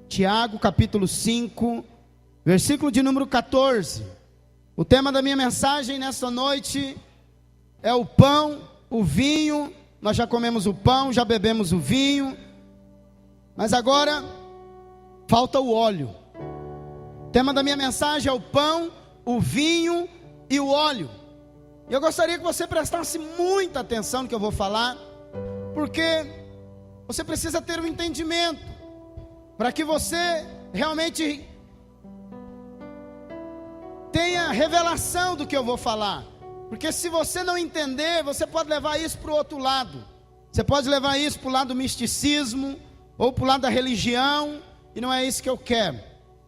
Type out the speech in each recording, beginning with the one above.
Tiago capítulo 5, versículo de número 14. O tema da minha mensagem nesta noite é o pão, o vinho. Nós já comemos o pão, já bebemos o vinho, mas agora falta o óleo. O tema da minha mensagem é o pão, o vinho e o óleo. E eu gostaria que você prestasse muita atenção no que eu vou falar, porque você precisa ter um entendimento, para que você realmente tenha revelação do que eu vou falar. Porque se você não entender, você pode levar isso para o outro lado. Você pode levar isso para o lado do misticismo, ou para o lado da religião, e não é isso que eu quero.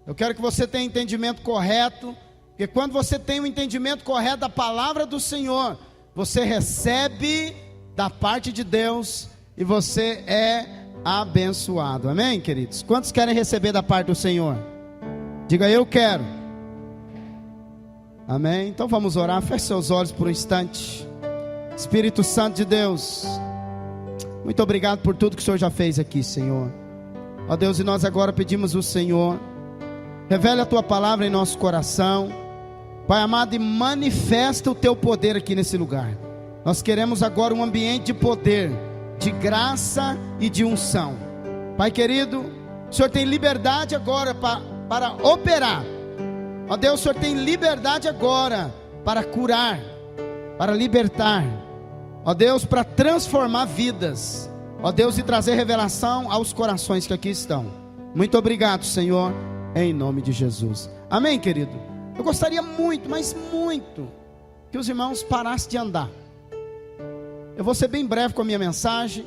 Eu quero que você tenha entendimento correto, porque quando você tem o entendimento correto da palavra do Senhor, você recebe da parte de Deus, e você é abençoado. Amém, queridos? Quantos querem receber da parte do Senhor? Diga: eu quero. Amém? Então vamos orar. Feche seus olhos por um instante. Espírito Santo de Deus, muito obrigado por tudo que o Senhor já fez aqui, Senhor. Ó Deus, e nós agora pedimos ao Senhor, revele a Tua palavra em nosso coração, Pai amado, e manifesta o Teu poder aqui nesse lugar. Nós queremos agora um ambiente de poder, de graça e de unção. Pai querido, o Senhor tem liberdade agora para operar. Ó Deus, o Senhor tem liberdade agora para curar, para libertar, ó Deus, para transformar vidas, ó Deus, e trazer revelação aos corações que aqui estão. Muito obrigado, Senhor, em nome de Jesus. Amém, querido? Eu gostaria muito, mas muito, que os irmãos parassem de andar. Eu vou ser bem breve com a minha mensagem,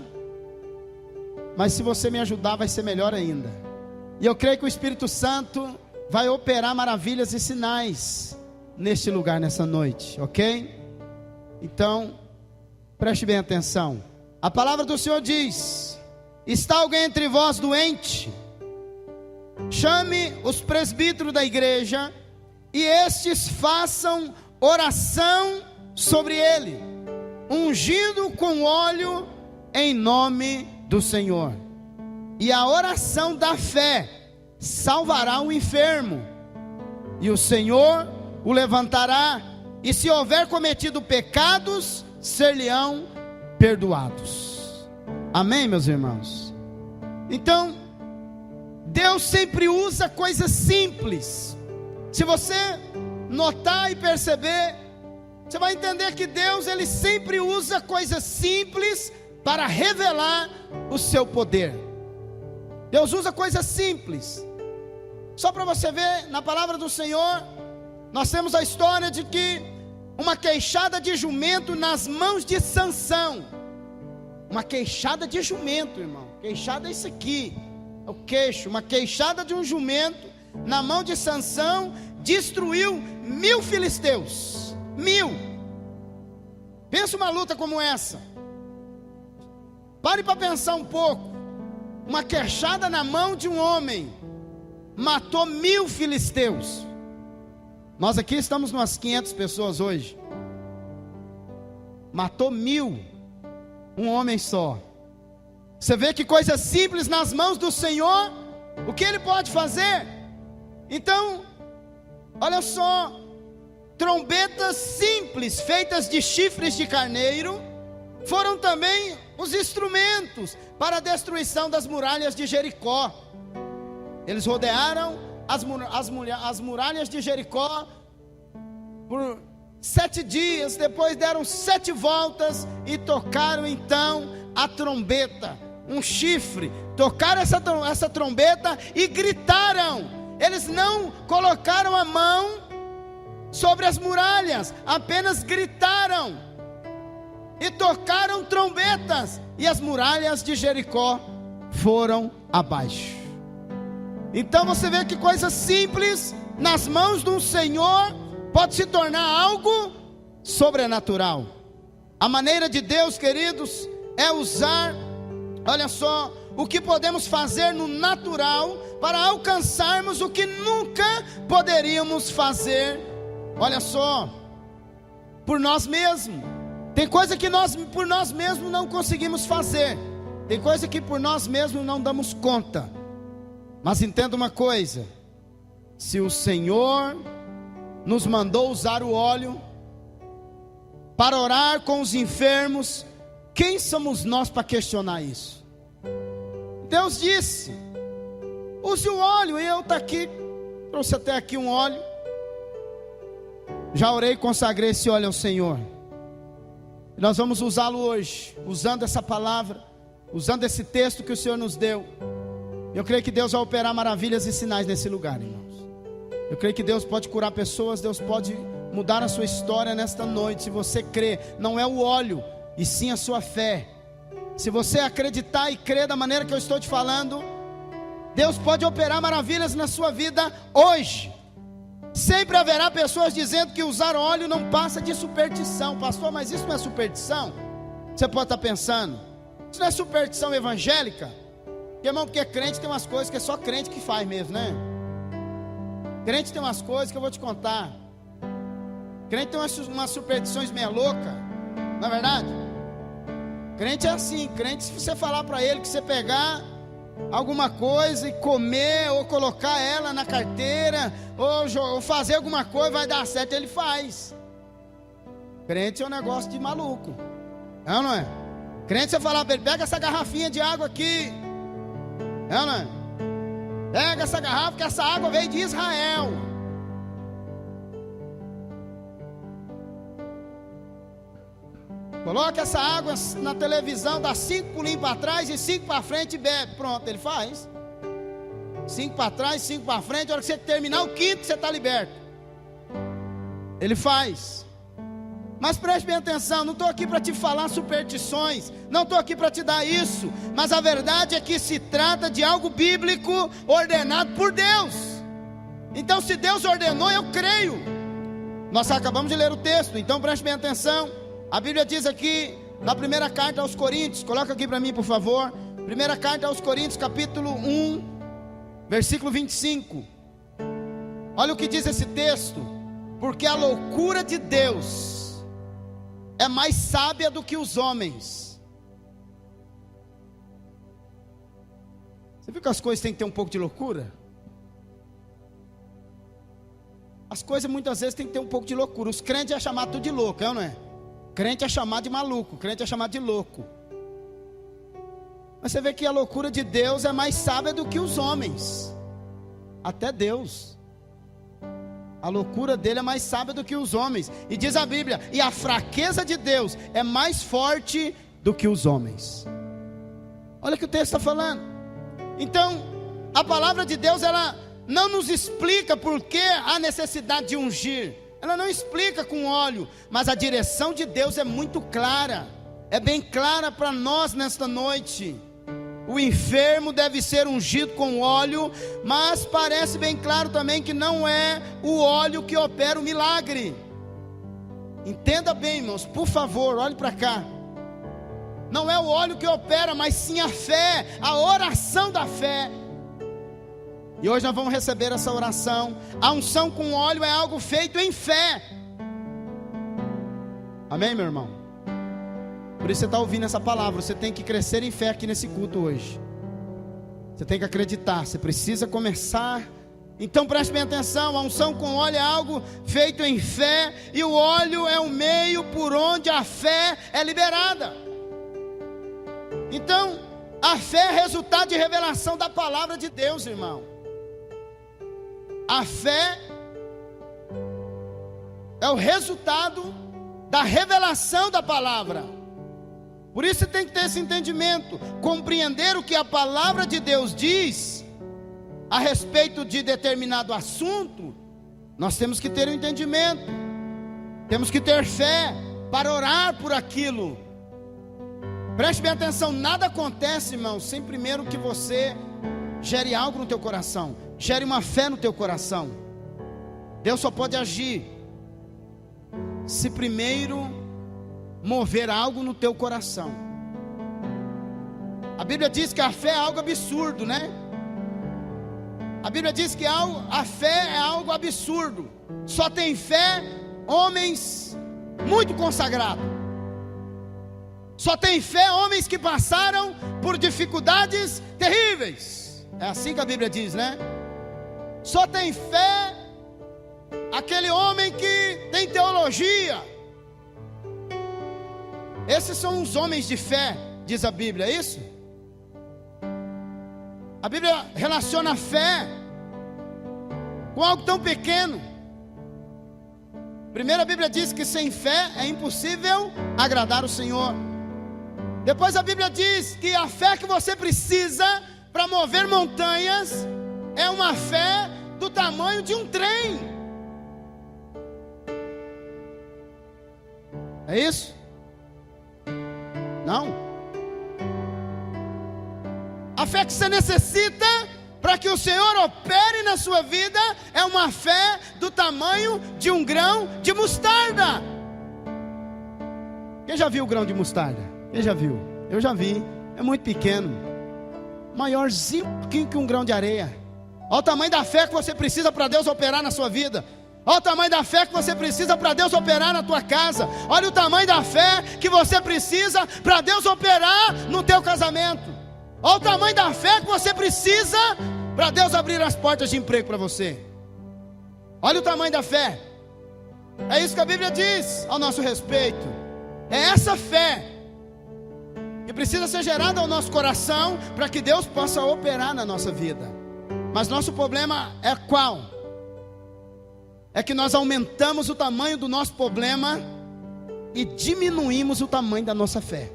mas se você me ajudar vai ser melhor ainda. E eu creio que o Espírito Santo vai operar maravilhas e sinais neste lugar, nessa noite, ok? Então, preste bem atenção. A palavra do Senhor diz: está alguém entre vós doente? Chame os presbíteros da igreja, e estes façam oração sobre ele, ungido com óleo em nome do Senhor. E a oração da fé salvará o enfermo, e o Senhor o levantará, e se houver cometido pecados, ser-lhe-ão perdoados. Amém, meus irmãos? Então, Deus sempre usa coisas simples. Se você notar e perceber, você vai entender que Deus, Ele sempre usa coisas simples para revelar o seu poder. Deus usa coisas simples. Só para você ver, na palavra do Senhor, nós temos a história de que uma queixada de jumento nas mãos de Sansão. Uma queixada de jumento, irmão. Queixada é isso aqui, é o queixo. Uma queixada de um jumento na mão de Sansão destruiu 1000 filisteus. 1000. Pensa uma luta como essa. Pare para pensar um pouco. Uma queixada na mão de um homem matou 1000 filisteus. Nós aqui estamos umas 500 pessoas hoje. Matou 1000, um homem só. Você vê que coisa simples nas mãos do Senhor, o que Ele pode fazer? Então, olha só, trombetas simples, feitas de chifres de carneiro, foram também os instrumentos para a destruição das muralhas de Jericó. Eles rodearam as muralhas de Jericó por 7 dias, depois deram 7 voltas e tocaram então a trombeta, um chifre, tocaram essa trombeta e gritaram. Eles não colocaram a mão sobre as muralhas, apenas gritaram e tocaram trombetas, e as muralhas de Jericó foram abaixo. Então você vê que coisa simples nas mãos do Senhor pode se tornar algo sobrenatural. A maneira de Deus, queridos, é usar, olha só, o que podemos fazer no natural para alcançarmos o que nunca poderíamos fazer, olha só, por nós mesmos. Tem coisa que nós por nós mesmos não conseguimos fazer, tem coisa que por nós mesmos não damos conta. Mas entenda uma coisa: se o Senhor nos mandou usar o óleo para orar com os enfermos, quem somos nós para questionar isso? Deus disse: use o óleo. E eu estou aqui, trouxe até aqui um óleo. Já orei e consagrei esse óleo ao Senhor. Nós vamos usá-lo hoje, usando essa palavra, usando esse texto que o Senhor nos deu. Eu creio que Deus vai operar maravilhas e sinais nesse lugar, irmãos. Eu creio que Deus pode curar pessoas, Deus pode mudar a sua história nesta noite. Se você crê, não é o óleo, e sim a sua fé. Se você acreditar e crer da maneira que eu estou te falando, Deus pode operar maravilhas na sua vida hoje. Sempre haverá pessoas dizendo que usar óleo não passa de superstição. Pastor, mas isso não é superstição? Você pode estar pensando, isso não é superstição evangélica? Porque, irmão, porque crente tem umas coisas que é só crente que faz mesmo, né? Crente tem umas coisas que eu vou te contar. Crente tem umas superstições meia louca, não é verdade? Crente é assim, crente, se você falar para ele que você pegar alguma coisa e comer, ou colocar ela na carteira, ou fazer alguma coisa, vai dar certo, ele faz. Crente é um negócio de maluco, não é? Crente, você falar para ele: pega essa garrafinha de água aqui, não é? Pega essa garrafa, que essa água veio de Israel. Coloca essa água na televisão, dá 5 pulinhos para trás e 5 para frente e bebe. Pronto, ele faz. 5 para trás, 5 para frente. A hora que você terminar o quinto, você está liberto. Ele faz. Mas preste bem atenção, não estou aqui para te falar superstições, não estou aqui para te dar isso. Mas a verdade é que se trata de algo bíblico, ordenado por Deus. Então, se Deus ordenou, eu creio. Nós acabamos de ler o texto, então preste bem atenção. A Bíblia diz aqui, na primeira carta aos Coríntios, coloca aqui para mim, por favor. Primeira carta aos Coríntios, capítulo 1, versículo 25. Olha o que diz esse texto: porque a loucura de Deus é mais sábia do que os homens. Você viu que as coisas têm que ter um pouco de loucura? As coisas muitas vezes têm que ter um pouco de loucura. Os crentes é chamado tudo de louco, não é? Crente é chamado de maluco, crente é chamado de louco. Mas você vê que a loucura de Deus é mais sábia do que os homens. Até Deus. A loucura dele é mais sábia do que os homens. E diz a Bíblia: e a fraqueza de Deus é mais forte do que os homens. Olha o que o texto está falando. Então, a palavra de Deus, ela não nos explica por que há necessidade de ungir. Ela não explica com óleo, mas a direção de Deus é muito clara, é bem clara para nós nesta noite. O enfermo deve ser ungido com óleo, mas parece bem claro também que não é o óleo que opera o milagre. Entenda bem, irmãos, por favor, olhe para cá. Não é o óleo que opera, mas sim a fé, a oração da fé. E hoje nós vamos receber essa oração. A unção com óleo é algo feito em fé. Amém, meu irmão? Por isso você está ouvindo essa palavra. Você tem que crescer em fé aqui nesse culto hoje. Você tem que acreditar. Você precisa começar. Então preste bem atenção. A unção com óleo é algo feito em fé. E o óleo é o meio por onde a fé é liberada. Então, a fé é resultado de revelação da palavra de Deus, irmão. A fé é o resultado da revelação da palavra. Por isso você tem que ter esse entendimento, compreender o que a palavra de Deus diz a respeito de determinado assunto. Nós temos que ter um entendimento, temos que ter fé para orar por aquilo. Preste bem atenção, nada acontece, irmão, sem primeiro que você gere algo no teu coração, gere uma fé no teu coração. Deus só pode agir se primeiro mover algo no teu coração. A Bíblia diz que a fé é algo absurdo, né? A Bíblia diz que a fé é algo absurdo. Só tem fé homens muito consagrados. Só tem fé homens que passaram por dificuldades terríveis. É assim que a Bíblia diz, né? Só tem fé aquele homem que tem teologia. Esses são os homens de fé, diz a Bíblia, é isso? A Bíblia relaciona a fé com algo tão pequeno. Primeiro a Bíblia diz que sem fé é impossível agradar o Senhor. Depois a Bíblia diz que a fé que você precisa para mover montanhas é uma fé do tamanho de um trem. É isso? Não. A fé que você necessita para que o Senhor opere na sua vida é uma fé do tamanho de um grão de mostarda. Quem já viu o grão de mostarda? Quem já viu? Eu já vi. É muito pequeno, maiorzinho que um grão de areia. Olha o tamanho da fé que você precisa para Deus operar na sua vida. Olha o tamanho da fé que você precisa para Deus operar na tua casa. Olha o tamanho da fé que você precisa para Deus operar no teu casamento. Olha o tamanho da fé que você precisa para Deus abrir as portas de emprego para você. Olha o tamanho da fé. É isso que a Bíblia diz ao nosso respeito. É essa fé que precisa ser gerada ao nosso coração para que Deus possa operar na nossa vida. Mas nosso problema é qual? É que nós aumentamos o tamanho do nosso problema e diminuímos o tamanho da nossa fé.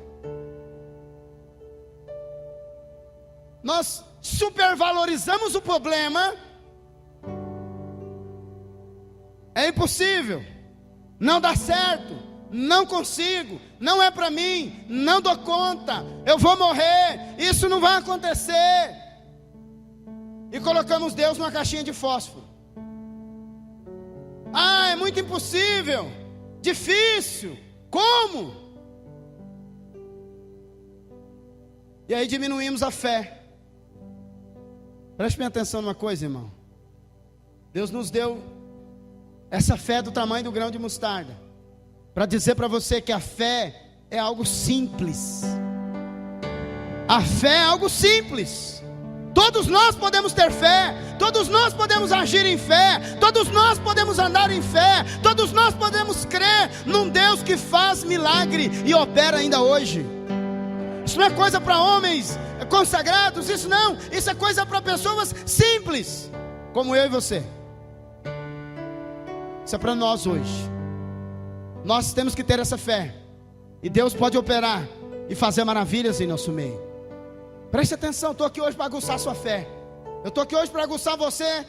Nós supervalorizamos o problema. É impossível, não dá certo, não consigo, não é para mim, não dou conta, eu vou morrer, isso não vai acontecer. E colocamos Deus numa caixinha de fósforo. Ah, é muito impossível, difícil, como? E aí diminuímos a fé. Preste bem atenção numa coisa, irmão. Deus nos deu essa fé do tamanho do grão de mostarda, para dizer para você que a fé é algo simples. A fé é algo simples. Todos nós podemos ter fé, todos nós podemos agir em fé, todos nós podemos andar em fé, todos nós podemos crer num Deus que faz milagre e opera ainda hoje. Isso não é coisa para homens consagrados, isso é coisa para pessoas simples, como eu e você. Isso é para nós hoje. Nós temos que ter essa fé, e Deus pode operar e fazer maravilhas em nosso meio. Preste atenção, eu estou aqui hoje para aguçar a sua fé. Eu estou aqui hoje para aguçar você,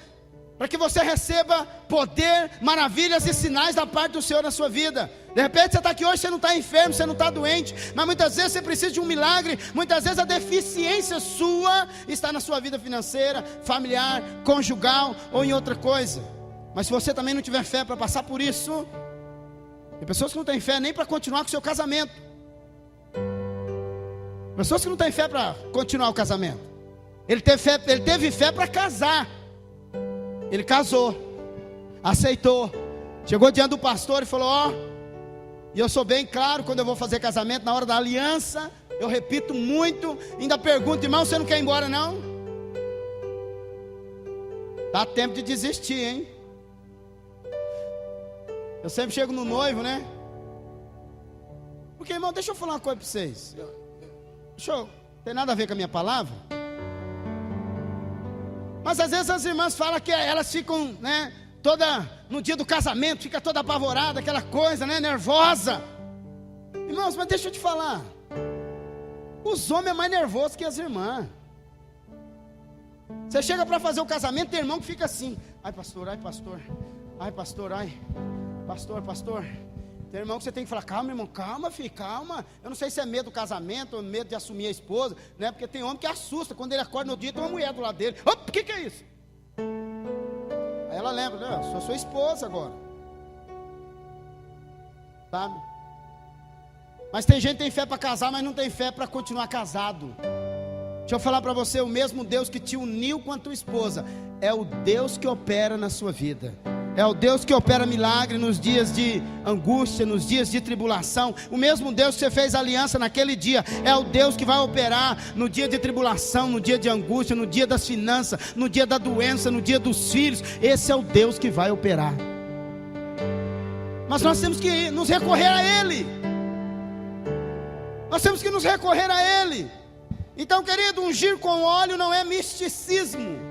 para que você receba poder, maravilhas e sinais da parte do Senhor na sua vida. De repente você está aqui hoje, você não está enfermo, você não está doente, mas muitas vezes você precisa de um milagre. Muitas vezes a deficiência sua está na sua vida financeira, familiar, conjugal ou em outra coisa. Mas se você também não tiver fé para passar por isso, tem pessoas que não têm fé nem para continuar com o seu casamento. Pessoas que não têm fé para continuar o casamento. Ele teve fé para casar. Ele casou, aceitou, chegou diante do pastor e falou: e eu sou bem claro quando eu vou fazer casamento, na hora da aliança, eu repito muito, ainda pergunto: irmão, você não quer ir embora não? Dá tempo de desistir, hein? Eu sempre chego no noivo, né? Porque, irmão, deixa eu falar uma coisa para vocês. Tem nada a ver com a minha palavra. Mas às vezes as irmãs falam que elas ficam, né, toda no dia do casamento, fica toda apavorada, aquela coisa, né, nervosa. Irmãos, mas deixa eu te falar, os homens é mais nervosos que as irmãs. Você chega para fazer o casamento, tem irmão que fica assim: ai pastor, ai pastor, ai pastor, ai pastor. Tem irmão que você tem que falar: calma irmão, calma filho, calma. Eu não sei se é medo do casamento ou medo de assumir a esposa, né? Porque tem homem que assusta, quando ele acorda no dia tem uma mulher do lado dele. Opa, o que é isso? Aí ela lembra: né? Eu sou sua esposa agora, sabe? Mas tem gente que tem fé para casar, mas não tem fé para continuar casado. Deixa eu falar para você: o mesmo Deus que te uniu com a tua esposa é o Deus que opera na sua vida. é o Deus que opera milagre nos dias de angústia, nos dias de tribulação. O mesmo Deus que você fez aliança naquele dia, é o Deus que vai operar no dia de tribulação, no dia de angústia, no dia das finanças, no dia da doença, no dia dos filhos. Esse é o Deus que vai operar. Mas nós temos que nos recorrer a Ele. Nós temos que nos recorrer a Ele. Então, querido, ungir com óleo não é misticismo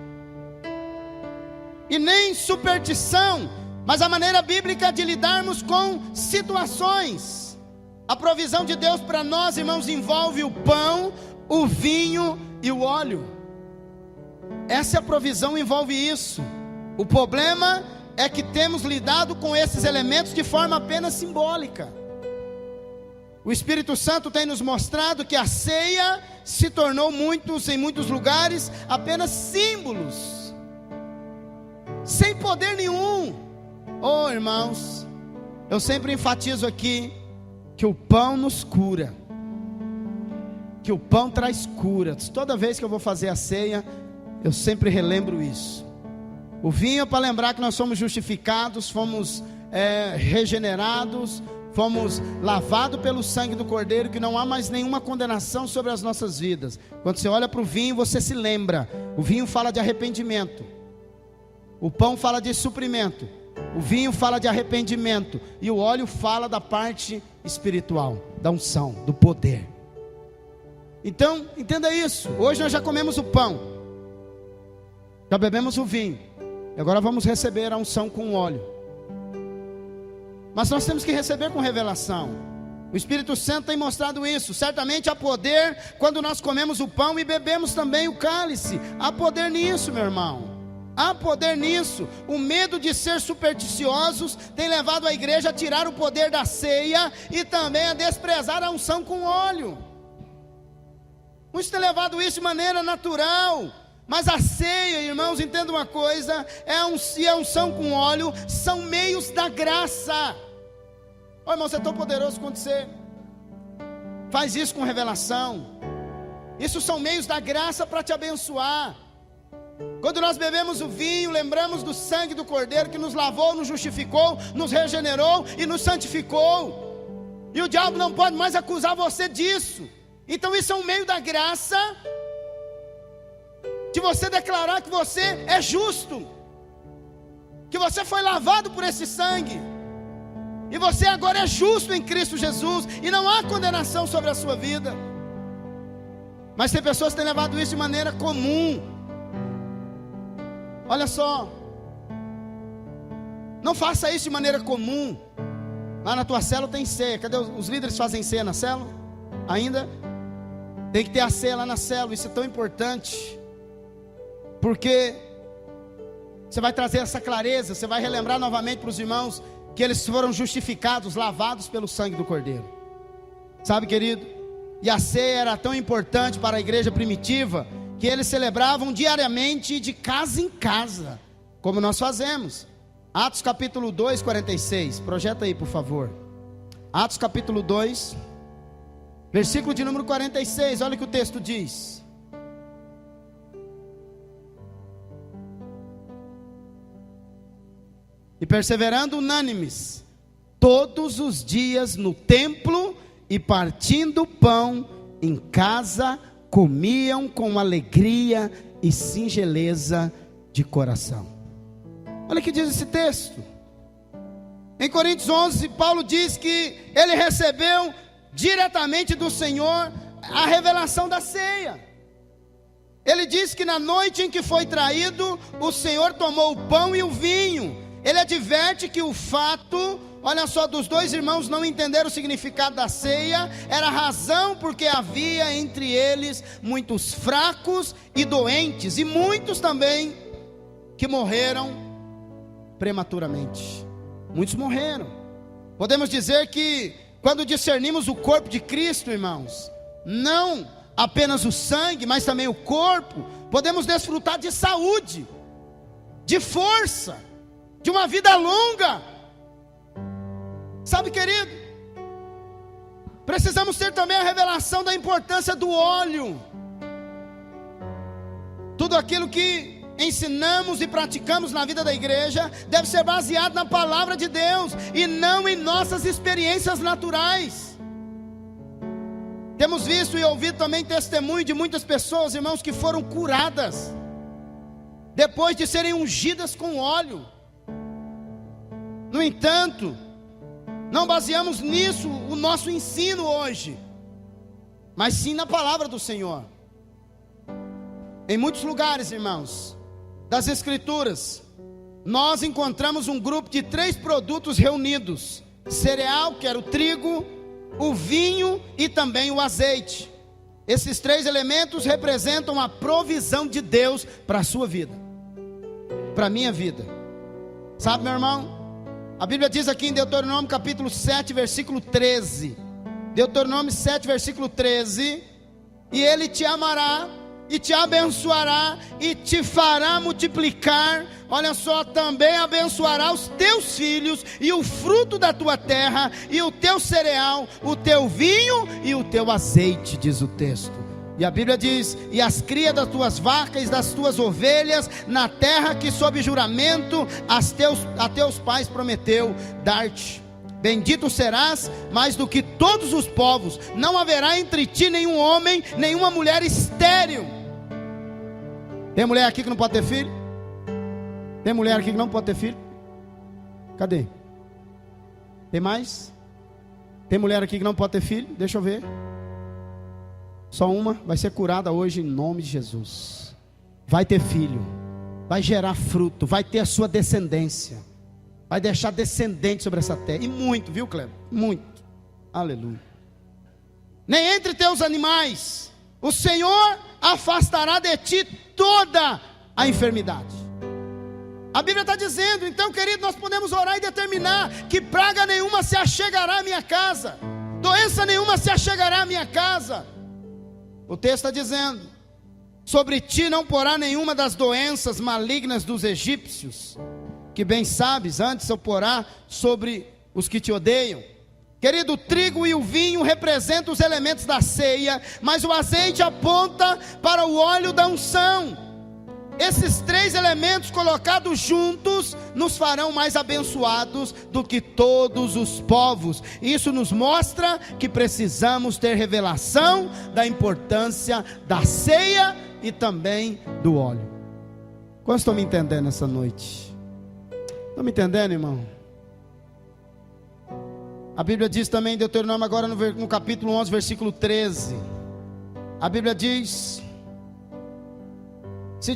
e nem superstição, mas a maneira bíblica de lidarmos com situações. A provisão de Deus para nós, irmãos, envolve o pão, o vinho e o óleo. Essa é a provisão, envolve isso. O problema é que temos lidado com esses elementos de forma apenas simbólica. O Espírito Santo tem nos mostrado que a ceia se tornou em muitos lugares apenas símbolos, sem poder nenhum. Oh, irmãos, eu sempre enfatizo aqui que o pão nos cura, que o pão traz cura. Toda vez que eu vou fazer a ceia, eu sempre relembro isso. O vinho é para lembrar que nós somos justificados, fomos regenerados, fomos lavados pelo sangue do Cordeiro, que não há mais nenhuma condenação sobre as nossas vidas. Quando você olha para o vinho, você se lembra. O vinho fala de arrependimento, o pão fala de suprimento, o vinho fala de arrependimento, e o óleo fala da parte espiritual, da unção, do poder. Então, entenda isso. Hoje nós já comemos o pão, já bebemos o vinho, e agora vamos receber a unção com óleo. Mas nós temos que receber com revelação. O Espírito Santo tem mostrado isso. Certamente há poder quando nós comemos o pão e bebemos também o cálice. Há poder nisso, meu irmão. Há poder nisso. O medo de ser supersticiosos tem levado a igreja a tirar o poder da ceia e também a desprezar a unção com óleo. Muitos têm levado isso de maneira natural. Mas a ceia, irmãos, entenda uma coisa, e a unção com óleo são meios da graça. Ó, irmão, você é tão poderoso quando você faz isso com revelação. Isso são meios da graça para te abençoar. Quando nós bebemos o vinho, lembramos do sangue do Cordeiro que nos lavou, nos justificou, nos regenerou e nos santificou. E o diabo não pode mais acusar você disso. Então isso é um meio da graça de você declarar que você é justo, que você foi lavado por esse sangue, e você agora é justo em Cristo Jesus, e não há condenação sobre a sua vida. Mas tem pessoas que têm levado isso de maneira comum. Olha só, não faça isso de maneira comum. Lá na tua célula tem ceia. Cadê os líderes fazem ceia na célula? Ainda? Tem que ter a ceia lá na célula. Isso é tão importante, porque você vai trazer essa clareza. Você vai relembrar novamente para os irmãos que eles foram justificados, lavados pelo sangue do Cordeiro. Sabe, querido? E a ceia era tão importante para a igreja primitiva que eles celebravam diariamente, de casa em casa, como nós fazemos. Atos capítulo 2, 46. Projeta aí, por favor. Atos capítulo 2, versículo de número 46. Olha o que o texto diz. E perseverando unânimes todos os dias no templo, e partindo o pão em casa, comiam com alegria e singeleza de coração. Olha o que diz esse texto. Em Coríntios 11, Paulo diz que ele recebeu diretamente do Senhor a revelação da ceia. Ele diz que na noite em que foi traído, o Senhor tomou o pão e o vinho. Ele adverte que o fato, olha só, dos dois irmãos não entenderam o significado da ceia, era a razão porque havia entre eles muitos fracos e doentes, e muitos também que morreram prematuramente. Muitos morreram. Podemos dizer que quando discernimos o corpo de Cristo, irmãos, não apenas o sangue, mas também o corpo, podemos desfrutar de saúde, de força, de uma vida longa. Sabe, querido, precisamos ter também a revelação da importância do óleo. Tudo aquilo que ensinamos e praticamos na vida da igreja deve ser baseado na palavra de Deus e não em nossas experiências naturais. Temos visto e ouvido também testemunho de muitas pessoas, irmãos, que foram curadas depois de serem ungidas com óleo. No entanto, não baseamos nisso o nosso ensino hoje, mas sim na palavra do Senhor. Em muitos lugares, irmãos, das Escrituras, nós encontramos um grupo de 3 produtos reunidos: cereal, que era o trigo, o vinho e também o azeite. Esses 3 elementos representam a provisão de Deus para a sua vida, para a minha vida. Sabe, meu irmão, a Bíblia diz aqui em Deuteronômio capítulo 7, versículo 13, Deuteronômio 7, versículo 13: e Ele te amará, e te abençoará, e te fará multiplicar. Olha só, também abençoará os teus filhos, e o fruto da tua terra, e o teu cereal, o teu vinho e o teu azeite, diz o texto. E a Bíblia diz: e as crias das tuas vacas e das tuas ovelhas, na terra que sob juramento a teus pais prometeu dar-te. Bendito serás mais do que todos os povos, não haverá entre ti nenhum homem, nenhuma mulher estéril. Tem mulher aqui que não pode ter filho? Tem mulher aqui que não pode ter filho? Cadê? Tem mais? Tem mulher aqui que não pode ter filho? Deixa eu ver. Só uma, vai ser curada hoje em nome de Jesus. Vai ter filho, vai gerar fruto, vai ter a sua descendência, vai deixar descendente sobre essa terra. E muito, viu, Cleber? Muito. Aleluia. Nem entre teus animais o Senhor afastará de ti toda a enfermidade. A Bíblia está dizendo, então, querido, nós podemos orar e determinar que praga nenhuma se achegará à minha casa, doença nenhuma se achegará à minha casa. O texto está dizendo: sobre ti não porá nenhuma das doenças malignas dos egípcios, que bem sabes, antes eu porá sobre os que te odeiam. Querido, o trigo e o vinho representam os elementos da ceia, mas o azeite aponta para o óleo da unção. Esses 3 elementos colocados juntos nos farão mais abençoados do que todos os povos. Isso nos mostra que precisamos ter revelação da importância da ceia e também do óleo. Quantos estão me entendendo essa noite? Estão me entendendo, irmão? A Bíblia diz também em Deuteronômio, agora no capítulo 11, versículo 13. A Bíblia diz: se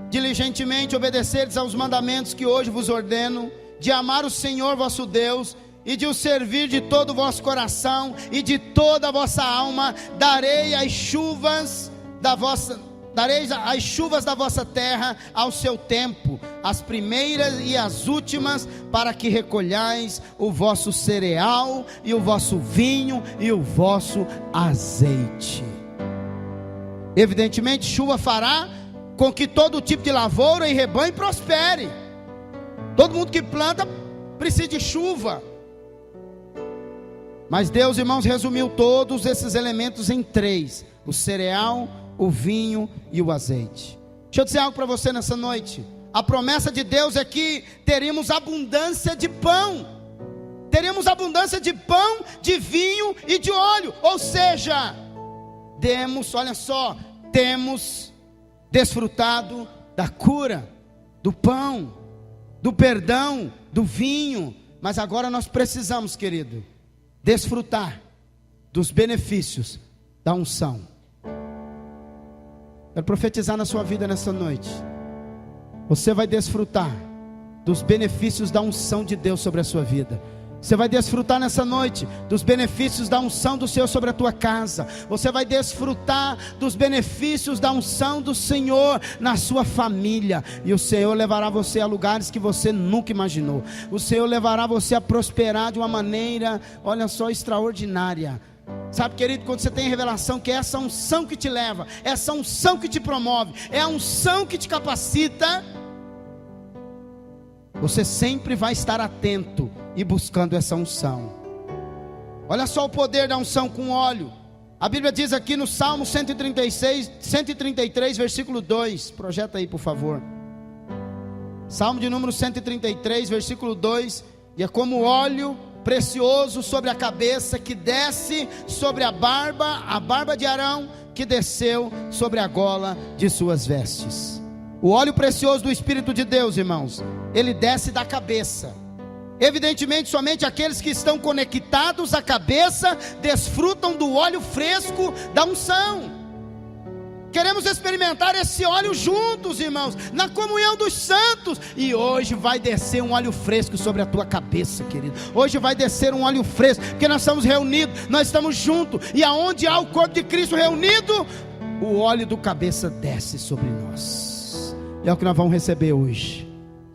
diligentemente obedecerdes aos mandamentos que hoje vos ordeno, de amar o Senhor vosso Deus, e de o servir de todo o vosso coração e de toda a vossa alma, darei as chuvas da vossa terra ao seu tempo, as primeiras e as últimas, para que recolhais o vosso cereal e o vosso vinho e o vosso azeite. Evidentemente, chuva fará com que todo tipo de lavoura e rebanho prospere. Todo mundo que planta precisa de chuva. Mas Deus, irmãos, resumiu todos esses elementos em 3: o cereal, o vinho e o azeite. Deixa eu dizer algo para você nessa noite. A promessa de Deus é que teríamos abundância de pão. Teríamos abundância de pão, de vinho e de óleo. Ou seja, olha só, temos desfrutado da cura, do pão, do perdão, do vinho. Mas agora nós precisamos, querido, desfrutar dos benefícios da unção. Quero profetizar na sua vida nessa noite. Você vai desfrutar dos benefícios da unção de Deus sobre a sua vida. Você vai desfrutar nessa noite dos benefícios da unção do Senhor sobre a tua casa. Você vai desfrutar dos benefícios da unção do Senhor na sua família. E o Senhor levará você a lugares que você nunca imaginou. O Senhor levará você a prosperar de uma maneira, olha só, extraordinária. Sabe, querido, quando você tem revelação que é essa unção que te leva, é essa unção que te promove, é a unção que te capacita, você sempre vai estar atento e buscando essa unção. Olha só o poder da unção com óleo. A Bíblia diz aqui no Salmo 133, versículo 2. Projeta aí, por favor. Salmo de número 133, versículo 2. E é como óleo precioso sobre a cabeça, que desce sobre a barba de Arão, que desceu sobre a gola de suas vestes. O óleo precioso do Espírito de Deus, irmãos, ele desce da cabeça. Evidentemente, somente aqueles que estão conectados à cabeça desfrutam do óleo fresco da unção. Queremos experimentar esse óleo juntos, irmãos, na comunhão dos santos. E hoje vai descer um óleo fresco sobre a tua cabeça, querido. Hoje vai descer um óleo fresco, porque nós estamos reunidos, nós estamos juntos. E aonde há o corpo de Cristo reunido, o óleo do cabeça desce sobre nós. E é o que nós vamos receber hoje.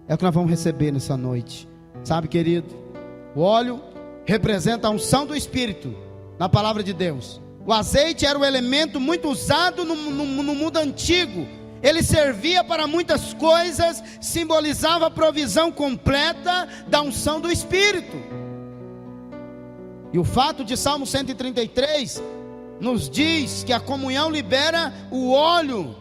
É o que nós vamos receber nessa noite. Sabe, querido, o óleo representa a unção do Espírito na palavra de Deus. O azeite era um elemento muito usado no mundo antigo. Ele servia para muitas coisas, simbolizava a provisão completa da unção do Espírito. E o fato de Salmo 133 nos diz que a comunhão libera o óleo.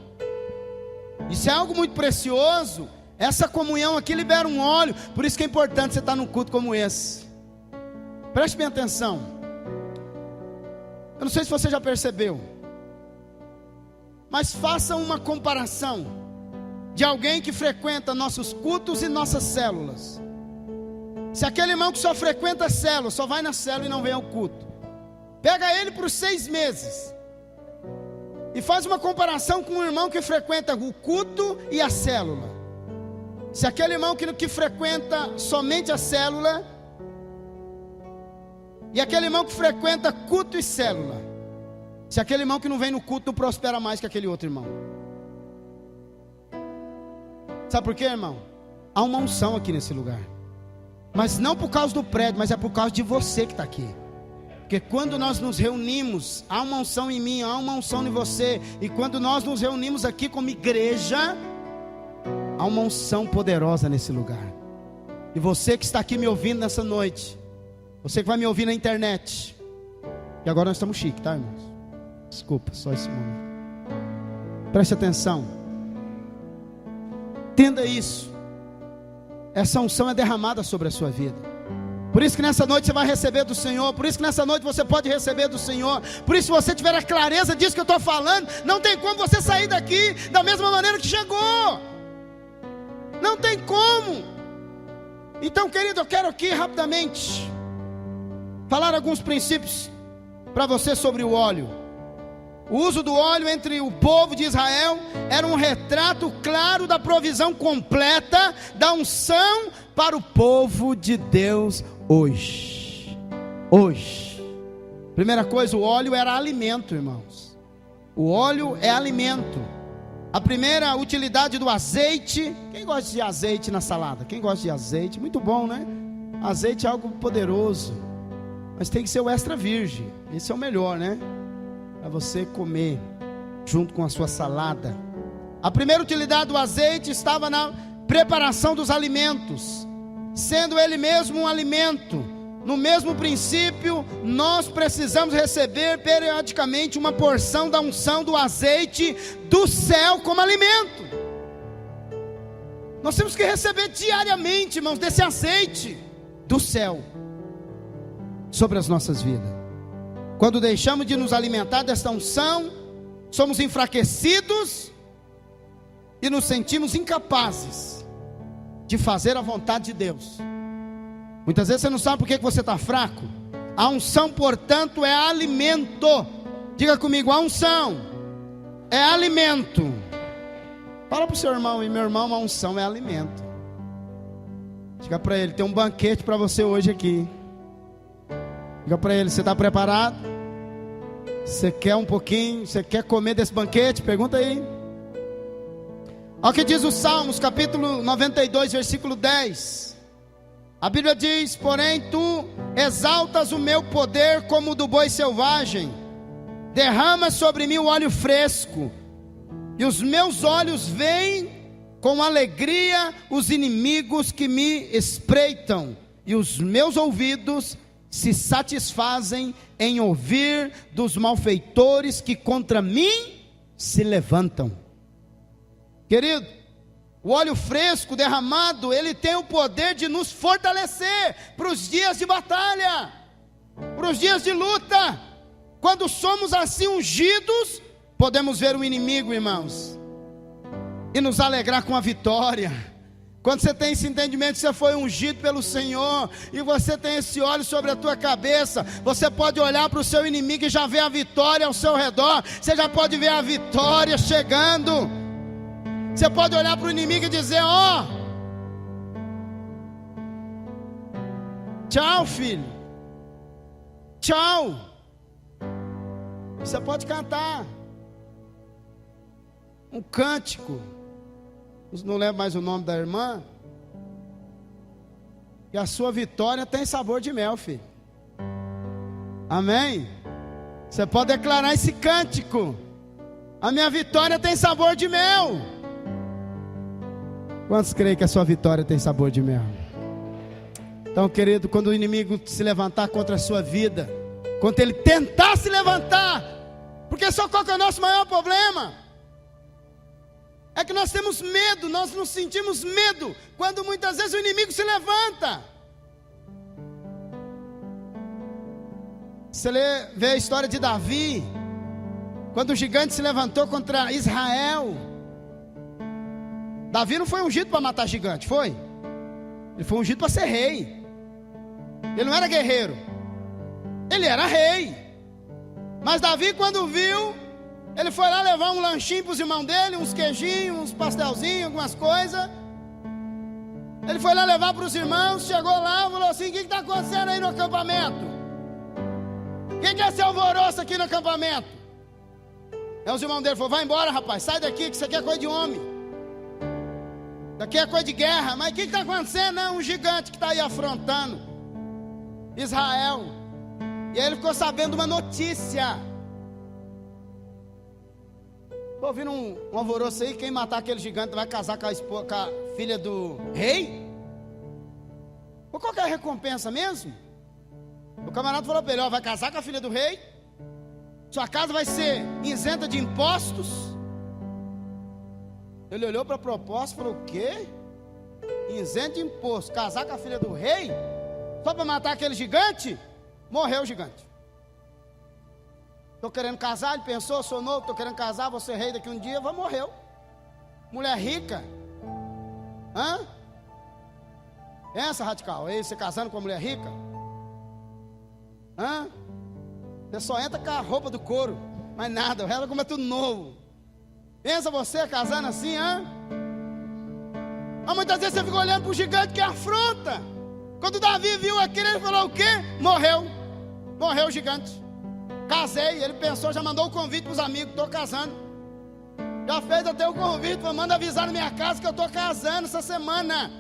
Isso é algo muito precioso. Essa comunhão aqui libera um óleo. Por isso que é importante você estar num culto como esse. Preste bem atenção. Eu não sei se você já percebeu, mas faça uma comparação de alguém que frequenta nossos cultos e nossas células. Se aquele irmão que só frequenta a célula, só vai na célula e não vem ao culto, pega ele por 6 meses e faz uma comparação com um irmão que frequenta o culto e a célula. Se aquele irmão que frequenta somente a célula, e aquele irmão que frequenta culto e célula, se aquele irmão que não vem no culto não prospera mais que aquele outro irmão. Sabe por quê, irmão? Há uma unção aqui nesse lugar, mas não por causa do prédio, mas é por causa de você que está aqui. Porque quando nós nos reunimos, há uma unção em mim, há uma unção em você. E quando nós nos reunimos aqui como igreja, há uma unção poderosa nesse lugar. E você que está aqui me ouvindo nessa noite, você que vai me ouvir na internet, e agora nós estamos chiques, tá, irmãos? Desculpa, só esse momento. Preste atenção. Entenda isso. Essa unção é derramada sobre a sua vida. Por isso que nessa noite você vai receber do Senhor. Por isso que nessa noite você pode receber do Senhor. Por isso, se você tiver a clareza disso que eu estou falando, não tem como você sair daqui da mesma maneira que chegou. Não tem como. Então, querido, eu quero aqui rapidamente falar alguns princípios para você sobre o óleo. O uso do óleo entre o povo de Israel era um retrato claro da provisão completa da unção para o povo de Deus hoje. Hoje. Primeira coisa, o óleo era alimento, irmãos. O óleo é alimento. A primeira utilidade do azeite. Quem gosta de azeite na salada? Quem gosta de azeite? Muito bom, né? Azeite é algo poderoso, mas tem que ser o extra virgem. Esse é o melhor, né? Para você comer junto com a sua salada. A primeira utilidade do azeite estava na preparação dos alimentos, sendo ele mesmo um alimento. No mesmo princípio, nós precisamos receber periodicamente uma porção da unção do azeite do céu como alimento. Nós temos que receber diariamente, irmãos, desse azeite do céu sobre as nossas vidas. Quando deixamos de nos alimentar desta unção, somos enfraquecidos e nos sentimos incapazes de fazer a vontade de Deus. Muitas vezes você não sabe por que você está fraco. A unção, portanto, é alimento. Diga comigo, a unção é alimento. Fala para o seu irmão, e meu irmão, a unção é alimento. Diga para ele, tem um banquete para você hoje aqui. Diga para ele, você está preparado? Você quer um pouquinho? Você quer comer desse banquete? Pergunta aí. Olha o que diz o Salmos, capítulo 92, versículo 10. A Bíblia diz: porém tu exaltas o meu poder como o do boi selvagem, derrama sobre mim o óleo fresco, e os meus olhos veem com alegria os inimigos que me espreitam, e os meus ouvidos se satisfazem em ouvir dos malfeitores que contra mim se levantam. Querido, o óleo fresco derramado, ele tem o poder de nos fortalecer para os dias de batalha, para os dias de luta. Quando somos assim ungidos, podemos ver o inimigo, irmãos, e nos alegrar com a vitória. Quando você tem esse entendimento que você foi ungido pelo Senhor, e você tem esse óleo sobre a tua cabeça, você pode olhar para o seu inimigo e já ver a vitória ao seu redor. Você já pode ver a vitória chegando. Você pode olhar para o inimigo e dizer: ó, tchau, filho, tchau. Você pode cantar um cântico, não lembro mais o nome da irmã, e a sua vitória tem sabor de mel, filho. Amém? Você pode declarar esse cântico: a minha vitória tem sabor de mel. Quantos creem que a sua vitória tem sabor de mel? Então, querido, quando o inimigo se levantar contra a sua vida, quando ele tentar se levantar, porque só qual que é o nosso maior problema? É que nós temos medo, nós nos sentimos medo, quando muitas vezes o inimigo se levanta. Você vê a história de Davi, quando o gigante se levantou contra Israel. Davi não foi ungido para matar gigante, foi? Ele foi ungido para ser rei. Ele não era guerreiro, ele era rei. Mas Davi, quando viu, ele foi lá levar um lanchinho para os irmãos dele, uns queijinhos, uns pastelzinhos, algumas coisas. Ele foi lá levar para os irmãos, chegou lá e falou assim: o que está acontecendo aí no acampamento? Quem quer ser alvoroço aqui no acampamento? Aí os irmãos dele falaram: vai embora, rapaz, sai daqui, que isso aqui é coisa de homem. Daqui é coisa de guerra. Mas o que está acontecendo? É um gigante que está aí afrontando Israel. E aí ele ficou sabendo uma notícia. Estou ouvindo um alvoroço aí: quem matar aquele gigante vai casar com a filha do rei? Qual que é a recompensa mesmo? O camarada falou para ele: ó, vai casar com a filha do rei, sua casa vai ser isenta de impostos. Ele olhou para a proposta e falou: o quê? Isento de imposto, casar com a filha do rei? Só para matar aquele gigante? Morreu o gigante. Estou querendo casar, ele pensou: sou novo, estou querendo casar, vou ser rei daqui um dia. Morreu. Mulher rica. Hã? Pensa, radical, aí você casando com uma mulher rica? Hã? Você só entra com a roupa do couro, mas nada, o resto como é tudo novo. Pensa você casando assim, hã? Mas muitas vezes você fica olhando para o gigante que afronta. Quando Davi viu aquilo, ele falou: o quê? Morreu. Morreu o gigante. Casei. Ele pensou, já mandou o convite para os amigos: estou casando. Já fez até o convite: manda avisar na minha casa que eu estou casando essa semana.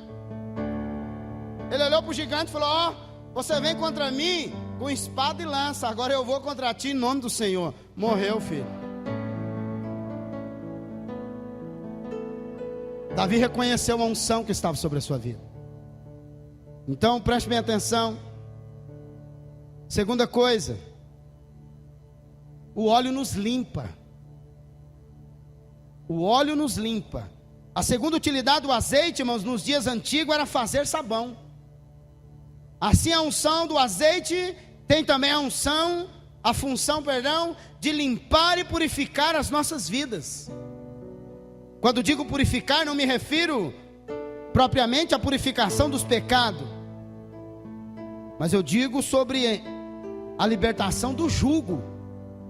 Ele olhou para o gigante e falou: ó, você vem contra mim com espada e lança, agora eu vou contra ti em nome do Senhor. Morreu, filho. Davi reconheceu a unção que estava sobre a sua vida. Então preste bem atenção. Segunda coisa, o óleo nos limpa. O óleo nos limpa. A segunda utilidade do azeite, irmãos, nos dias antigos era fazer sabão. Assim a unção do azeite tem também a função, de limpar e purificar as nossas vidas. Quando digo purificar, não me refiro propriamente à purificação dos pecados, mas eu digo sobre a libertação do jugo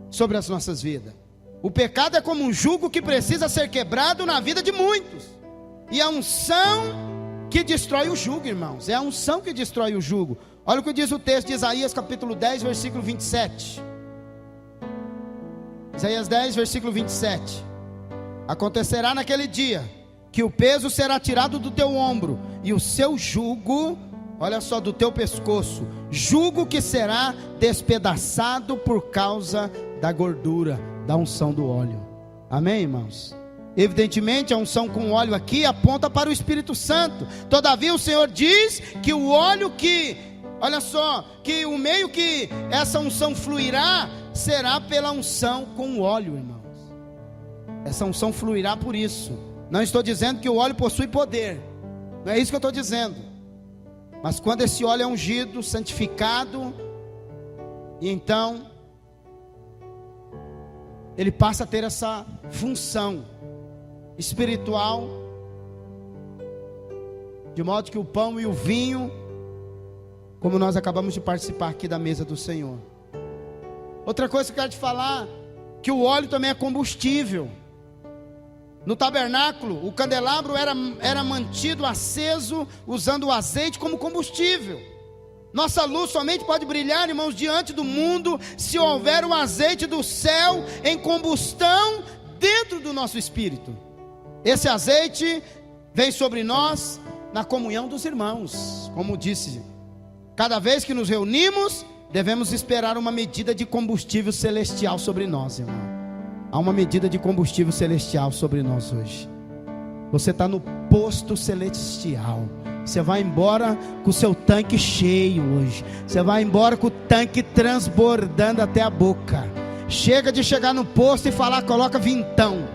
sobre as nossas vidas. O pecado é como um jugo que precisa ser quebrado na vida de muitos, e a unção que destrói o jugo, irmãos, é a unção que destrói o jugo. Olha o que diz o texto de Isaías capítulo 10, versículo 27. Isaías 10, versículo 27. Acontecerá naquele dia que o peso será tirado do teu ombro e o seu jugo, olha só, do teu pescoço, jugo que será despedaçado por causa da gordura, da unção do óleo. Amém, irmãos? Evidentemente a unção com óleo aqui aponta para o Espírito Santo. Todavia o Senhor diz que o óleo que Olha só, que o meio que essa unção fluirá será pela unção com o óleo, irmãos. Essa unção fluirá por isso. Não estou dizendo que o óleo possui poder, não é isso que eu estou dizendo. Mas quando esse óleo é ungido, santificado, e então ele passa a ter essa função espiritual, de modo que o pão e o vinho, como nós acabamos de participar aqui da mesa do Senhor. Outra coisa que eu quero te falar, que o óleo também é combustível. No tabernáculo, o candelabro era mantido aceso, usando o azeite como combustível. Nossa luz somente pode brilhar, irmãos, diante do mundo, se houver o azeite do céu em combustão dentro do nosso espírito. Esse azeite vem sobre nós na comunhão dos irmãos. Como disse, cada vez que nos reunimos, devemos esperar uma medida de combustível celestial sobre nós, irmão. Há uma medida de combustível celestial sobre nós hoje. Você está no posto celestial. Você vai embora com o seu tanque cheio hoje. Você vai embora com o tanque transbordando até a boca. Chega de chegar no posto e falar, coloca vintão.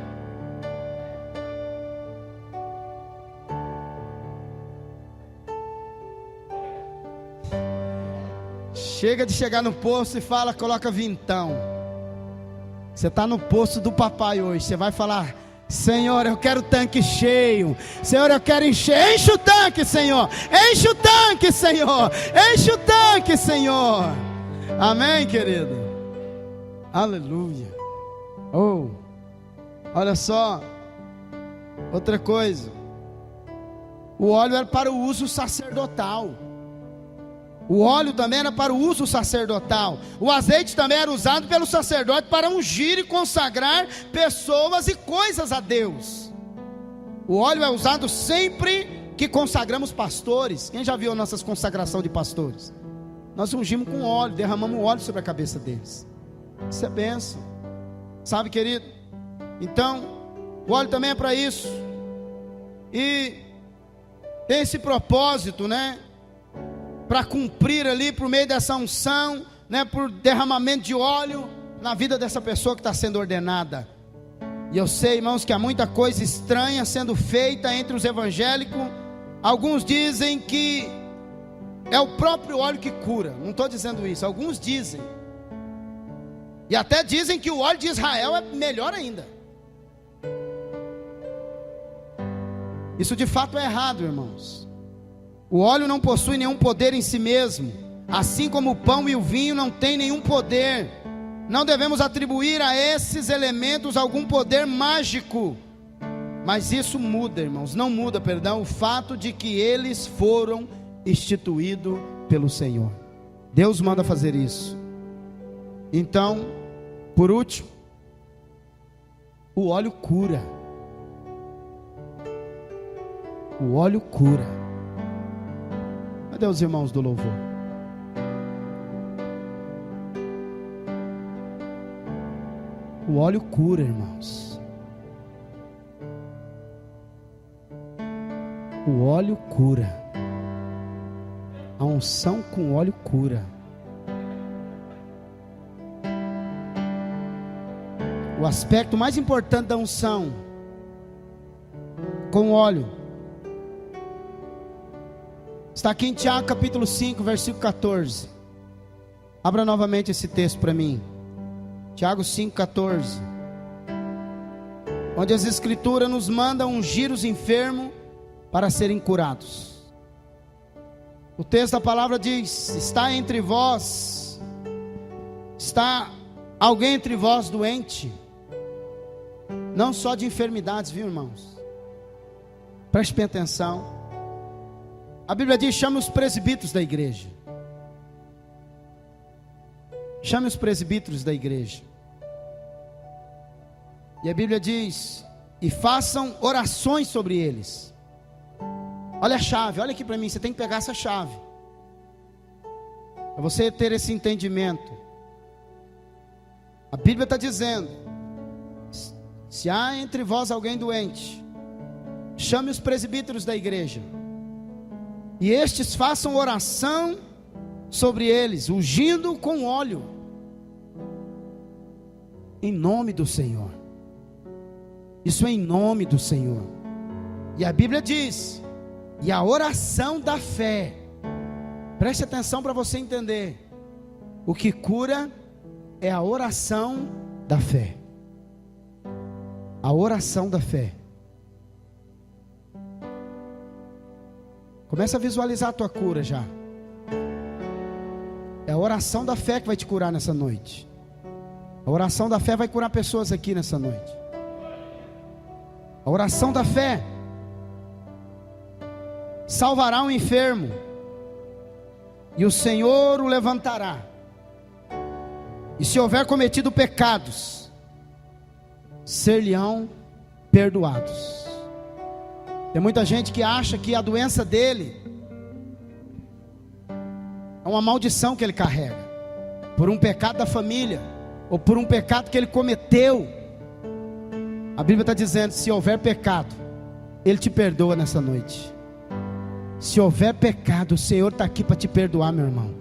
Chega de chegar no posto e fala, coloca vintão. Você está no posto do papai hoje. Você vai falar, Senhor, eu quero tanque cheio. Senhor, eu quero encher. Enche o tanque, Senhor. Enche o tanque, Senhor. Enche o tanque, Senhor. Amém, querido? Aleluia. Oh, olha só. Outra coisa. O óleo era para o uso sacerdotal. O óleo também era para o uso sacerdotal. O azeite também era usado pelo sacerdote para ungir e consagrar pessoas e coisas a Deus. O óleo é usado sempre que consagramos pastores. Quem já viu a nossa consagração de pastores? Nós ungimos com óleo, derramamos óleo sobre a cabeça deles. Isso é bênção. Sabe, querido? Então, o óleo também é para isso. E tem esse propósito, né? Para cumprir ali por meio dessa unção, né, por derramamento de óleo na vida dessa pessoa que está sendo ordenada. E eu sei, irmãos, que há muita coisa estranha sendo feita entre os evangélicos. Alguns dizem que é o próprio óleo que cura. Não estou dizendo isso, alguns dizem. E até dizem que o óleo de Israel é melhor ainda. Isso de fato é errado, irmãos. O óleo não possui nenhum poder em si mesmo, assim como o pão e o vinho não têm nenhum poder. Não devemos atribuir a esses elementos algum poder mágico. Mas isso muda, irmãos, não muda, perdão, o fato de que eles foram instituídos pelo Senhor. Deus manda fazer isso. Então, por último, o óleo cura. O óleo cura. Cadê os irmãos do louvor? O óleo cura, irmãos. O óleo cura. A unção com óleo cura. O aspecto mais importante da unção com óleo está aqui em Tiago capítulo 5, versículo 14. Abra novamente esse texto para mim. Tiago 5, 14. Onde as escrituras nos mandam ungir os enfermos para serem curados. O texto da palavra diz: está entre vós, está alguém entre vós doente? Não só de enfermidades, viu, irmãos? Preste bem atenção. A Bíblia diz: chame os presbíteros da igreja. Chame os presbíteros da igreja. E a Bíblia diz: e façam orações sobre eles. Olha a chave, olha aqui para mim, você tem que pegar essa chave. Para você ter esse entendimento. A Bíblia está dizendo: se há entre vós alguém doente, chame os presbíteros da igreja, e estes façam oração sobre eles, ungindo com óleo, em nome do Senhor. Isso é em nome do Senhor. E a Bíblia diz, e a oração da fé, preste atenção para você entender, o que cura é a oração da fé. A oração da fé. Começa a visualizar a tua cura já. É a oração da fé que vai te curar nessa noite. A oração da fé vai curar pessoas aqui nessa noite. A oração da fé salvará um enfermo, e o Senhor o levantará. E se houver cometido pecados, ser-lhe-ão perdoados. Tem muita gente que acha que a doença dele é uma maldição que ele carrega, por um pecado da família, ou por um pecado que ele cometeu. A Bíblia está dizendo, se houver pecado, Ele te perdoa nessa noite. Se houver pecado, o Senhor está aqui para te perdoar, meu irmão.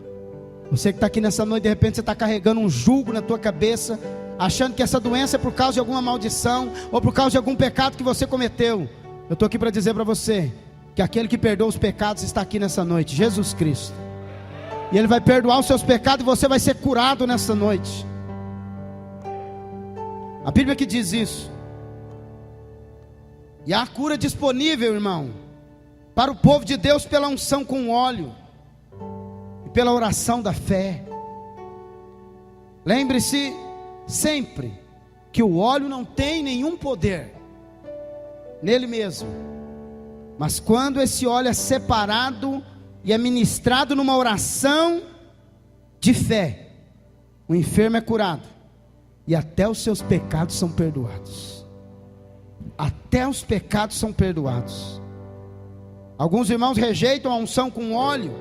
Você que está aqui nessa noite, de repente você está carregando um jugo na tua cabeça, achando que essa doença é por causa de alguma maldição, ou por causa de algum pecado que você cometeu. Eu estou aqui para dizer para você, que aquele que perdoa os pecados está aqui nessa noite, Jesus Cristo. E Ele vai perdoar os seus pecados, e você vai ser curado nessa noite. A Bíblia que diz isso. E há cura disponível, irmão, para o povo de Deus, pela unção com óleo e pela oração da fé. Lembre-se sempre que o óleo não tem nenhum poder nele mesmo, mas quando esse óleo é separado e é ministrado numa oração de fé, o enfermo é curado e até os seus pecados são perdoados. Até os pecados são perdoados. Alguns irmãos rejeitam a unção com óleo,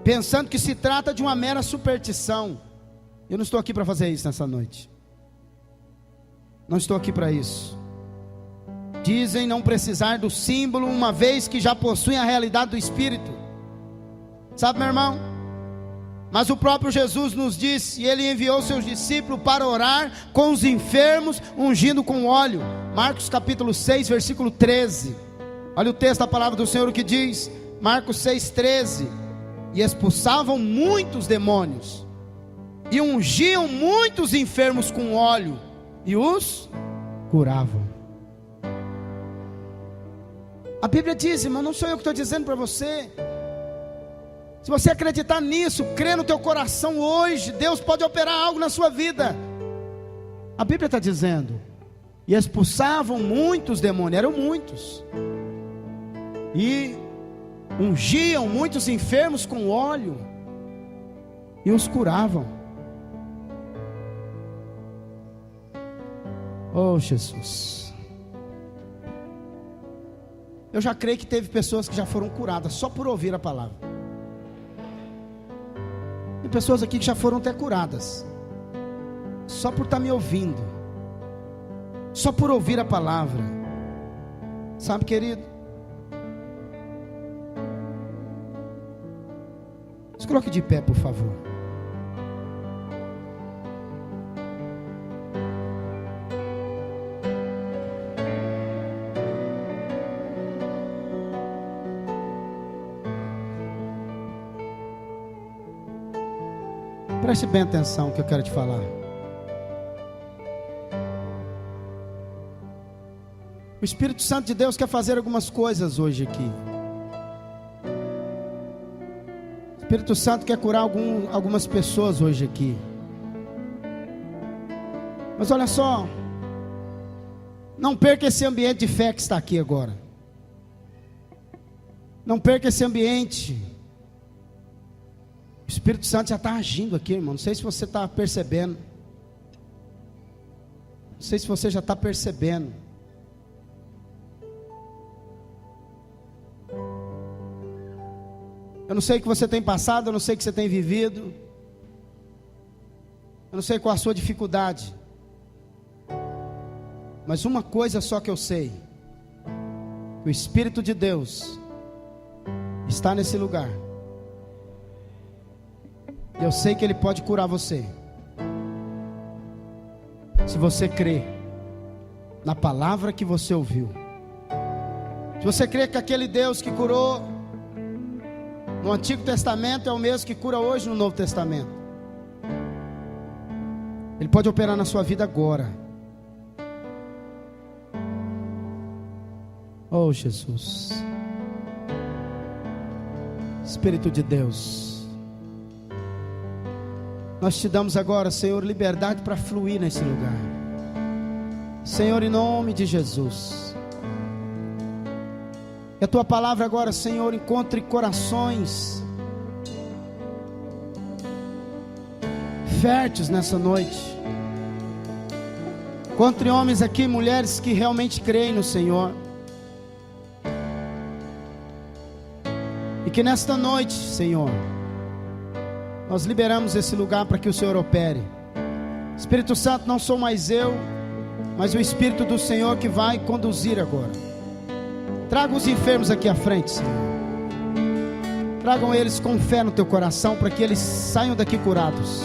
pensando que se trata de uma mera superstição. Eu não estou aqui para fazer isso nessa noite. Não estou aqui para isso. Dizem não precisar do símbolo, uma vez que já possuem a realidade do Espírito. Sabe, meu irmão? Mas o próprio Jesus nos disse, e Ele enviou seus discípulos para orar com os enfermos, ungindo com óleo. Marcos capítulo 6, versículo 13. Olha o texto da palavra do Senhor, o que diz, Marcos 6, 13. E expulsavam muitos demônios, e ungiam muitos enfermos com óleo, e os curavam. A Bíblia diz, irmão, não sou eu que estou dizendo para você. Se você acreditar nisso, crer no teu coração hoje, Deus pode operar algo na sua vida. A Bíblia está dizendo, e expulsavam muitos demônios, eram muitos, e ungiam muitos enfermos com óleo, e os curavam. Oh Jesus, eu já creio que teve pessoas que já foram curadas só por ouvir a palavra. Tem pessoas aqui que já foram até curadas só por estar me ouvindo, só por ouvir a palavra. Sabe, querido, se coloque de pé, por favor. Preste bem atenção no que eu quero te falar. O Espírito Santo de Deus quer fazer algumas coisas hoje aqui. O Espírito Santo quer curar algumas pessoas hoje aqui. Mas olha só, não perca esse ambiente de fé que está aqui agora. Não perca esse ambiente. O Espírito Santo já está agindo aqui, irmão. Não sei se você está percebendo. Não sei se você já está percebendo. Eu não sei o que você tem passado, eu não sei o que você tem vivido. Eu não sei qual a sua dificuldade. Mas uma coisa só que eu sei: o Espírito de Deus está nesse lugar. Eu sei que Ele pode curar você. Se você crê na palavra que você ouviu. Se você crê que aquele Deus que curou no Antigo Testamento é o mesmo que cura hoje no Novo Testamento, Ele pode operar na sua vida agora. Oh Jesus, Espírito de Deus, nós te damos agora, Senhor, liberdade para fluir nesse lugar. Senhor, em nome de Jesus, que a Tua palavra agora, Senhor, encontre corações férteis nessa noite. Encontre homens aqui, mulheres que realmente creem no Senhor. E que nesta noite, Senhor, nós liberamos esse lugar para que o Senhor opere. Espírito Santo, não sou mais eu, mas o Espírito do Senhor que vai conduzir agora. Traga os enfermos aqui à frente, Senhor. Tragam eles com fé no teu coração, para que eles saiam daqui curados.